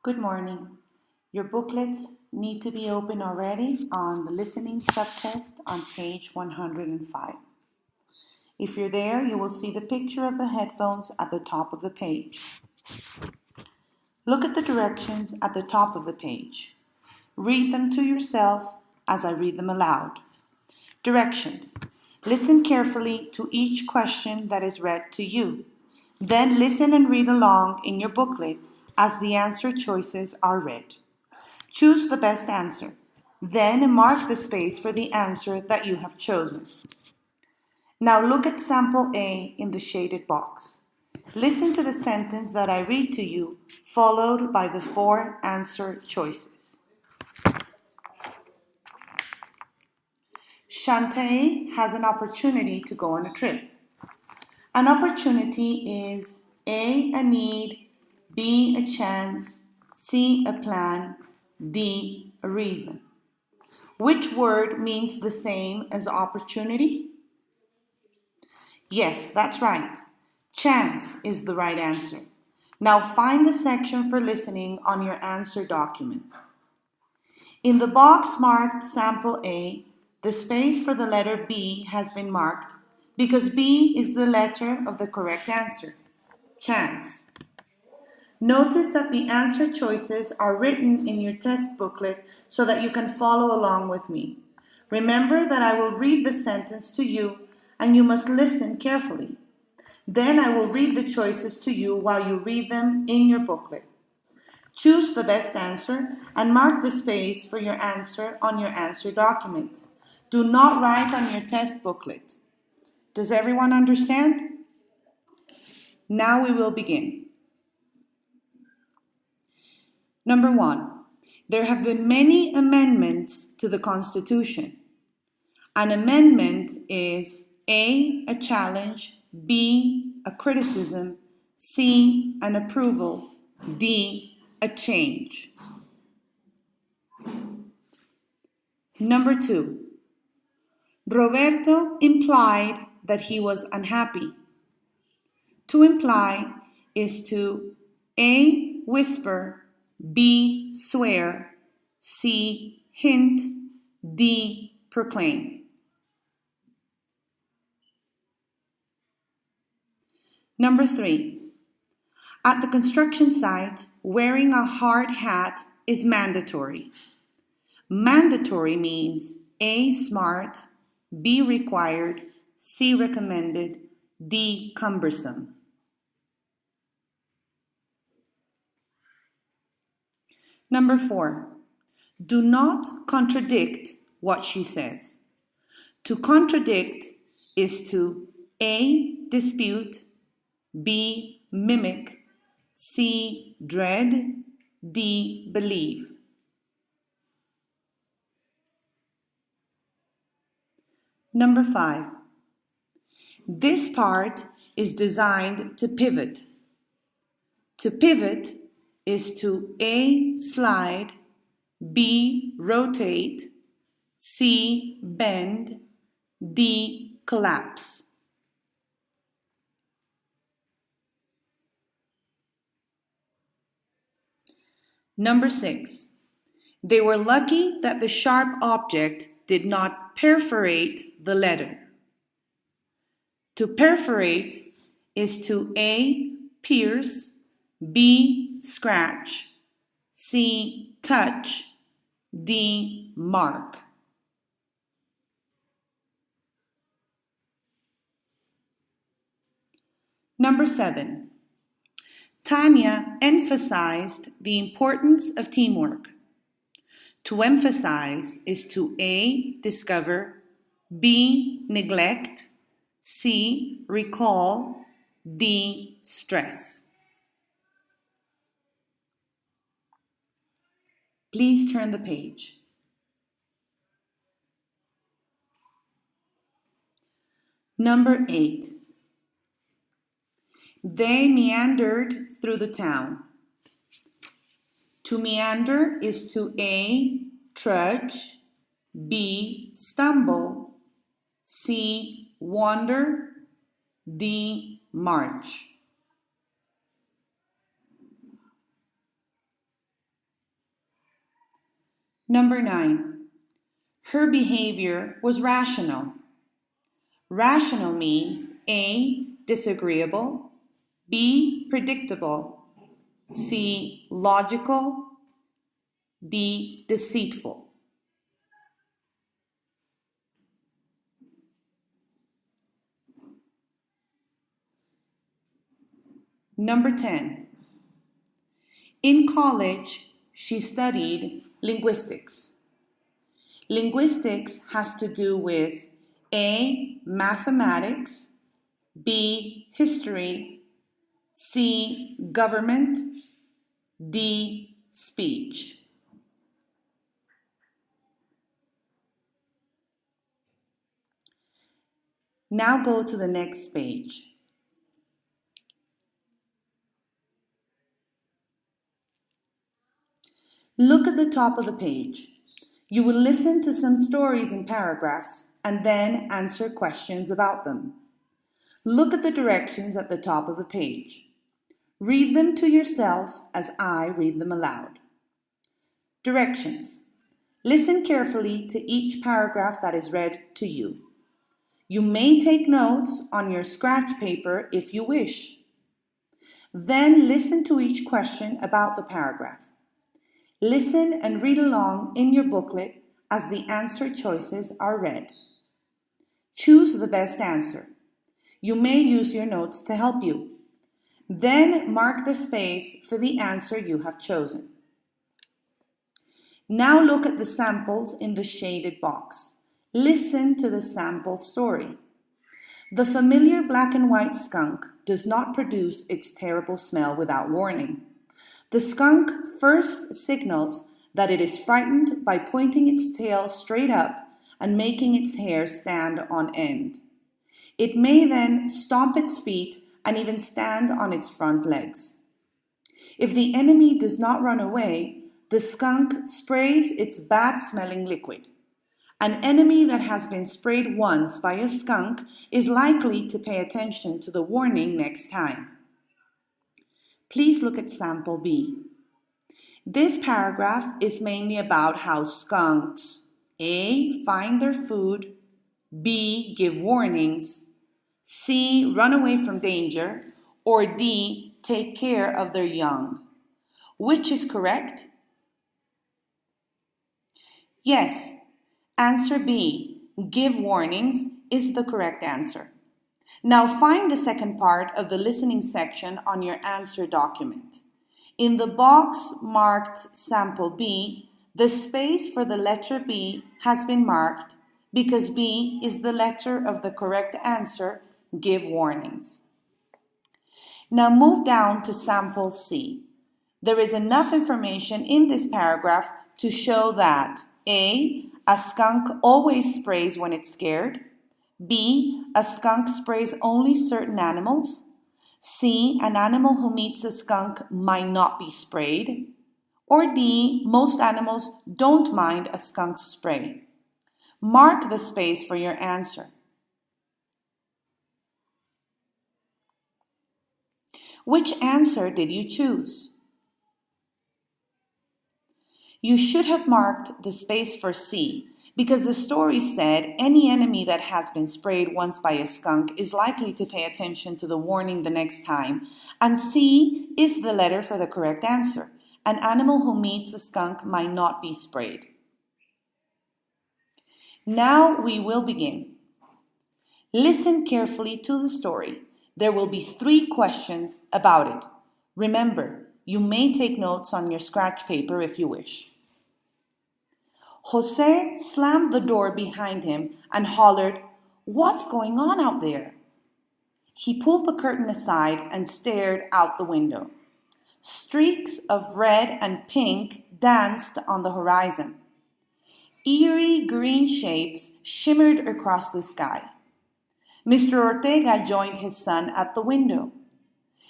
Good morning. Your booklets need to be open already on the listening subtest on page 105. If you're there, you will see the picture of the headphones at the top of the page. Look at the directions at the top of the page. Read them to yourself as I read them aloud. Directions. Listen carefully to each question that is read to you. Then listen and read along in your booklet as the answer choices are read. Choose the best answer. Then mark the space for the answer that you have chosen. Now look at sample A in the shaded box. Listen to the sentence that I read to you, followed by the 4 answer choices. Shantae has an opportunity to go on a trip. An opportunity is A, a need, B, a chance, C, a plan, D, a reason. Which word means the same as opportunity? Yes, that's right. Chance is the right answer. Now find the section for listening on your answer document. In the box marked sample A, the space for the letter B has been marked because B is the letter of the correct answer, chance. Notice that the answer choices are written in your test booklet so that you can follow along with me. Remember that I will read the sentence to you and you must listen carefully. Then I will read the choices to you while you read them in your booklet. Choose the best answer and mark the space for your answer on your answer document. Do not write on your test booklet. Does everyone understand? Now we will begin. Number 1. There have been many amendments to the Constitution. An amendment is A, a challenge, B, a criticism, C, an approval, D, a change. Number 2. Roberto implied that he was unhappy. To imply is to A, whisper, B, swear, C, hint, D, proclaim. Number 3. At the construction site, wearing a hard hat is mandatory. Mandatory means A, smart, B, required, C, recommended, D, cumbersome. Number 4. Do not contradict what she says. To contradict is to A, dispute, B, mimic, C, dread, D, believe. Number 5. This part is designed to pivot. To pivot is to A, slide, B, rotate, C, bend, D, collapse. Number 6. They were lucky that the sharp object did not perforate the letter. To perforate is to A, pierce, B, scratch, C, touch, D, mark. Number 7. Tanya emphasized the importance of teamwork. To emphasize is to A, discover, B, neglect, C, recall, D, stress. Please turn the page. Number 8. They meandered through the town. To meander is to A, trudge, B, stumble, C, wander, D, march. Number 9. Her behavior was rational. Rational means A, disagreeable, B, predictable, C, logical, D, deceitful. Number 10. In college, she studied linguistics. Linguistics has to do with A, mathematics, B, history, C, government, D, speech. Now go to the next page. Look at the top of the page. You will listen to some stories in paragraphs and then answer questions about them. Look at the directions at the top of the page. Read them to yourself as I read them aloud. Directions. Listen carefully to each paragraph that is read to you. You may take notes on your scratch paper if you wish. Then listen to each question about the paragraph. Listen and read along in your booklet as the answer choices are read. Choose the best answer. You may use your notes to help you. Then mark the space for the answer you have chosen. Now look at the samples in the shaded box. Listen to the sample story. The familiar black and white skunk does not produce its terrible smell without warning. The skunk first signals that it is frightened by pointing its tail straight up and making its hair stand on end. It may then stomp its feet and even stand on its front legs. If the enemy does not run away, the skunk sprays its bad-smelling liquid. An enemy that has been sprayed once by a skunk is likely to pay attention to the warning next time. Please look at sample B. This paragraph is mainly about how skunks A, find their food, B, give warnings, C, run away from danger, or D, take care of their young. Which is correct? Yes, answer B, give warnings, is the correct answer. Now find the second part of the listening section on your answer document. In the box marked sample B, the space for the letter B has been marked because B is the letter of the correct answer, give warnings. Now move down to sample C. There is enough information in this paragraph to show that A, a skunk always sprays when it's scared. B, a skunk sprays only certain animals. C, an animal who meets a skunk might not be sprayed. Or D, most animals don't mind a skunk's spray. Mark the space for your answer. Which answer did you choose? You should have marked the space for C, because the story said any enemy that has been sprayed once by a skunk is likely to pay attention to the warning the next time, and C is the letter for the correct answer. An animal who meets a skunk might not be sprayed. Now we will begin. Listen carefully to the story. There will be 3 questions about it. Remember, you may take notes on your scratch paper if you wish. Jose slammed the door behind him and hollered, "What's going on out there?" He pulled the curtain aside and stared out the window. Streaks of red and pink danced on the horizon. Eerie green shapes shimmered across the sky. Mr. Ortega joined his son at the window.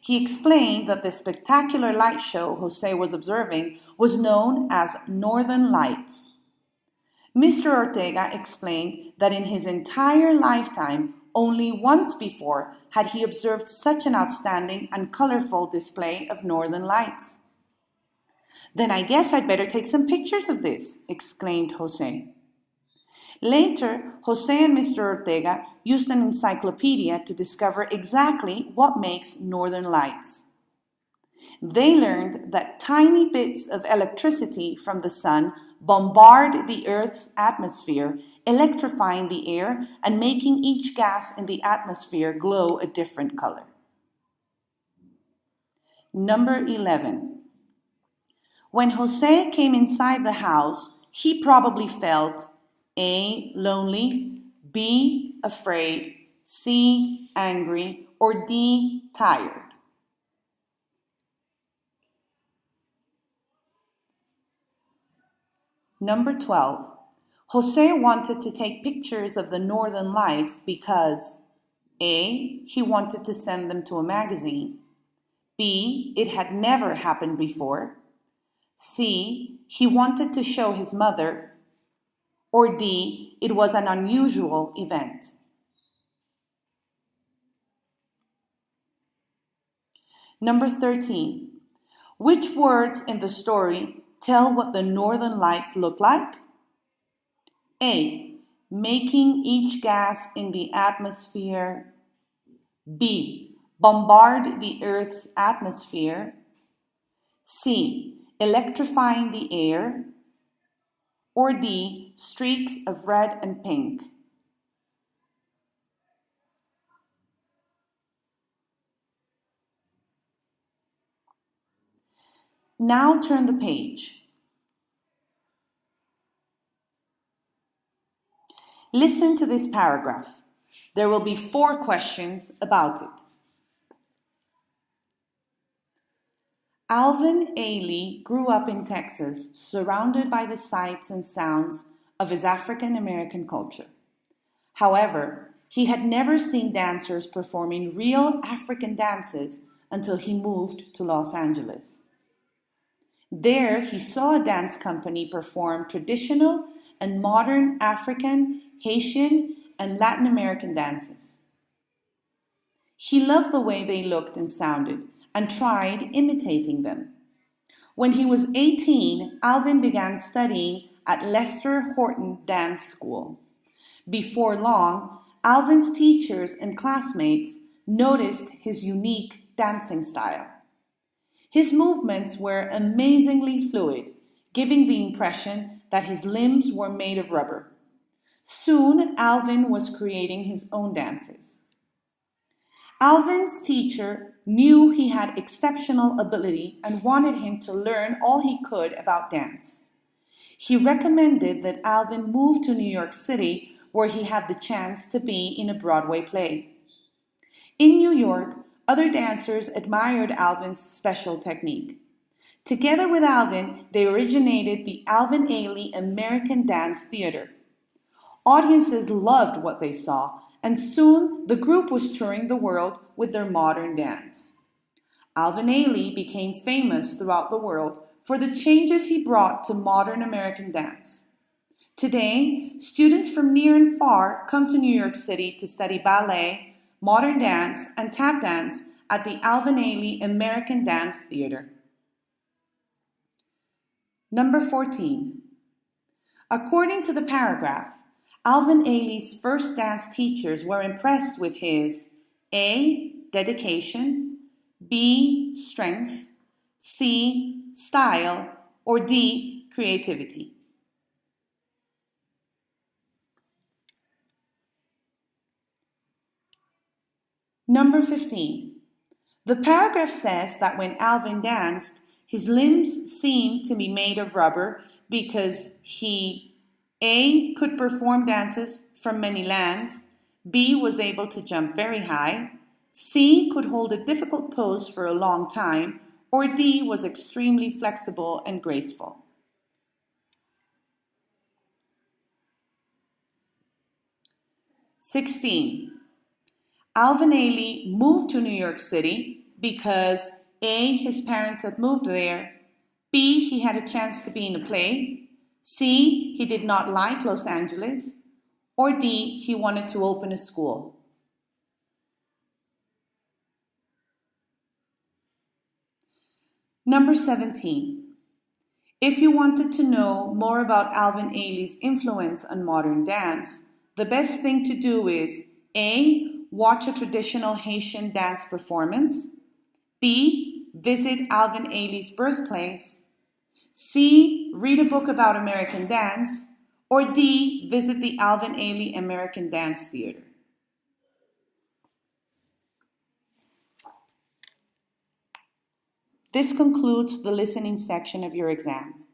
He explained that the spectacular light show Jose was observing was known as Northern Lights. Mr. Ortega explained that in his entire lifetime, only once before had he observed such an outstanding and colorful display of northern lights. Then I guess I'd better take some pictures of this, exclaimed Jose. Later, Jose and Mr. Ortega used an encyclopedia to discover exactly what makes northern lights. They learned that tiny bits of electricity from the sun bombard the Earth's atmosphere, electrifying the air and making each gas in the atmosphere glow a different color. Number 11. When Jose came inside the house, he probably felt A. Lonely, B. Afraid, C. Angry, or D. Tired. Number 12. Jose wanted to take pictures of the northern lights because A. He wanted to send them to a magazine. B. It had never happened before. C. He wanted to show his mother. Or D. It was an unusual event. Number 13. Which words in the story tell what the northern lights look like? A. Making each gas in the atmosphere. B. Bombard the Earth's atmosphere. C. Electrifying the air. Or D. Streaks of red and pink. Now turn the page. Listen to this paragraph. There will be 4 questions about it. Alvin Ailey grew up in Texas, surrounded by the sights and sounds of his African American culture. However, he had never seen dancers performing real African dances until he moved to Los Angeles. There, he saw a dance company perform traditional and modern African, Haitian, and Latin American dances. He loved the way they looked and sounded and tried imitating them. When he was 18, Alvin began studying at Lester Horton Dance School. Before long, Alvin's teachers and classmates noticed his unique dancing style. His movements were amazingly fluid, giving the impression that his limbs were made of rubber. Soon, Alvin was creating his own dances. Alvin's teacher knew he had exceptional ability and wanted him to learn all he could about dance. He recommended that Alvin move to New York City, where he had the chance to be in a Broadway play. In New York, other dancers admired Alvin's special technique. Together with Alvin, they originated the Alvin Ailey American Dance Theater. Audiences loved what they saw, and soon the group was touring the world with their modern dance. Alvin Ailey became famous throughout the world for the changes he brought to modern American dance. Today, students from near and far come to New York City to study ballet, modern dance, and tap dance at the Alvin Ailey American Dance Theater. Number 14. According to the paragraph, Alvin Ailey's first dance teachers were impressed with his A. Dedication, B. Strength, C. Style, or D. Creativity. Number 15. The paragraph says that when Alvin danced, his limbs seemed to be made of rubber because he A. could perform dances from many lands, B. was able to jump very high, C. could hold a difficult pose for a long time, or D. was extremely flexible and graceful. (16) Alvin Ailey moved to New York City because A. his parents had moved there, B. he had a chance to be in a play, C. he did not like Los Angeles, or D. he wanted to open a school. Number 17. If you wanted to know more about Alvin Ailey's influence on modern dance, the best thing to do is A. Watch a traditional Haitian dance performance, B. Visit Alvin Ailey's birthplace, C. Read a book about American dance, or D. Visit the Alvin Ailey American Dance Theater. This concludes the listening section of your exam.